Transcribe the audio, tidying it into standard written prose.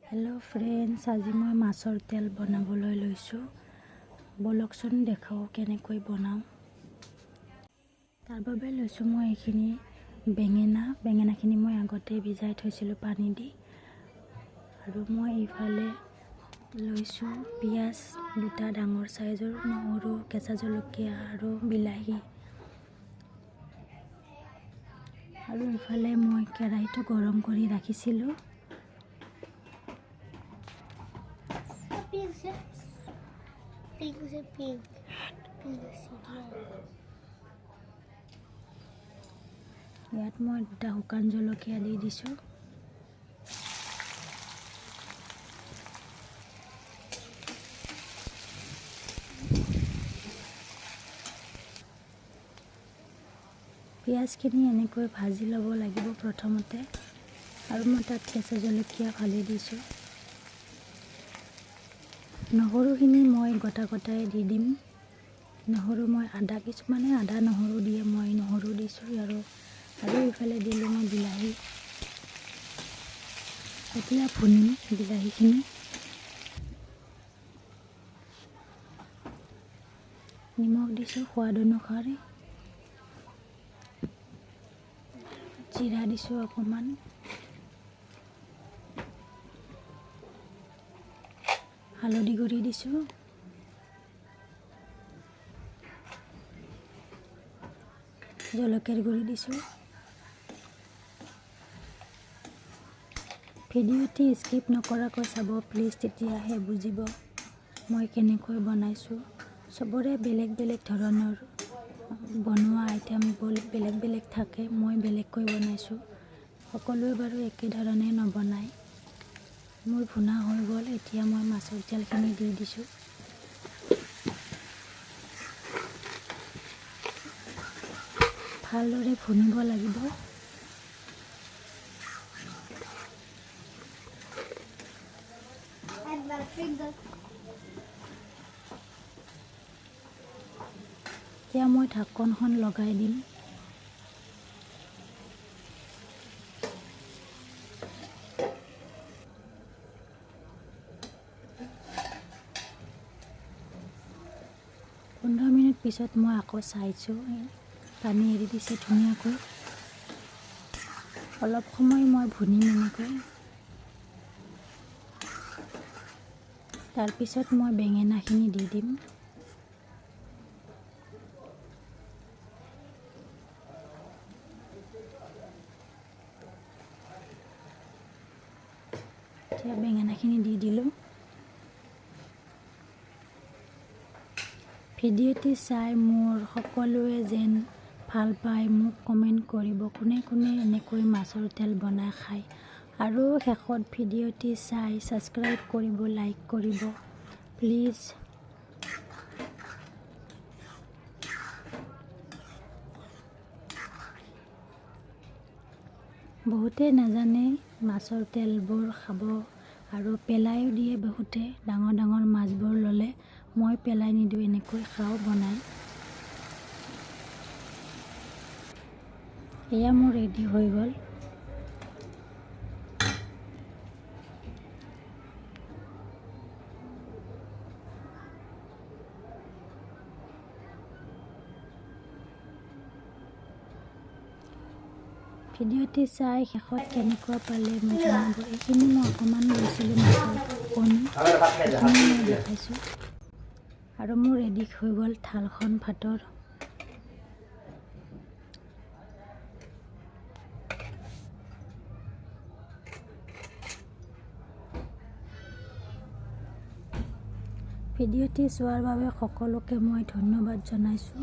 Hello friends, आज मैं माछर तेल बनाबोलै लैसु। बोलकचोन देखाओ केनेকৈ बनाओ। तार बारे लैसु मैं एखिनि बेंगेनाखिनि मैं आगते भिजाइ थैसिलु पानी दि। आरो मैं इफाले लैसु पियाज दुटा डाঙर साइजर, নহৰু, केঁচा जलकिया आरो बिलाही। आरो इफाले मैं केराहीটো गरम কৰি ৰাখিছিলো। ইয়াত মই দুটা শুকান জলকীয়া দি দিছো। পিয়াজখিনি এনেকৈ ভাজি ল'ব লাগিব প্ৰথমতে। আৰু মই তাত কেঁচা জলকীয়া ফালি দিছো। নহৰুখিনি মই গটাই দি দিম। নহৰু মই কিছুমানে আদা নহৰু দিয়ে, মই নহৰু দিছোঁ। আৰু ইফালে দিলোঁ মই বিলাহী। এতিয়া ভুনিম বিলাহীখিনি। নিমখ দিছোঁ সোৱাদ অনুসাৰে। জিৰা দিছোঁ অকণমান। হালধি গুড়ি দিছোঁ। জলকীয়াৰ গুড়ি দিছোঁ। ভিডিঅ'টি স্কিপ নকৰাকৈ চাব প্লিজ, তেতিয়াহে বুজিব মই কেনেকৈ বনাইছোঁ। চবৰে বেলেগ বেলেগ ধৰণৰ বনোৱা আইটেমবোৰ বেলেগ বেলেগ থাকে, মই বেলেগকৈ বনাইছোঁ। সকলোৱে বাৰু একে ধৰণে নবনায়। মোৰ ভুনা হৈ গ'ল, এতিয়া মই মাছৰ তেলখিনি দি দিছোঁ। ভালদৰে ভুনিব লাগিব। এতিয়া মই ঢাকনখন লগাই দিম। পোন্ধৰ মিনিট পিছত মই আকৌ চাইছোঁ, পানী এৰি দিছে ধুনীয়াকৈ। অলপ সময় মই ভুনিম এনেকৈ। তাৰপিছত মই বেঙেনাখিনি দি দিম। এতিয়া বেঙেনাখিনি দি দিলোঁ। ভিডিঅ'টি চাই মোৰ সকলোৱে যেন ভাল পায় মোক কমেণ্ট কৰিব, কোনে কোনে এনেকৈ মাছৰ তেল বনাই খায়। আৰু শেষত ভিডিঅ'টি চাই ছাবস্ক্ৰাইব কৰিব, লাইক কৰিব প্লিজ। বহুতে নাজানে মাছৰ তেলবোৰ খাব আৰু পেলাইও দিয়ে বহুতে। ডাঙৰ ডাঙৰ মাছবোৰ ল'লে মই পেলাই নিদিওঁ, এনেকৈ খাওঁ বনাই। এয়া মোৰ ৰেডি হৈ গ'ল। ভিডিঅ'টি চাই শেষত কেনেকুৱা পালে মোক জনাব। এইখিনি মই অকণমান লৈছিলোঁ মাছৰ কণী, এইখিনি মই দেখাইছোঁ। আৰু মোৰ ৰেডি হৈ গ'ল থালখন ভাতৰ। ভিডিঅ'টি চোৱাৰ বাবে সকলোকে মই ধন্যবাদ জনাইছোঁ।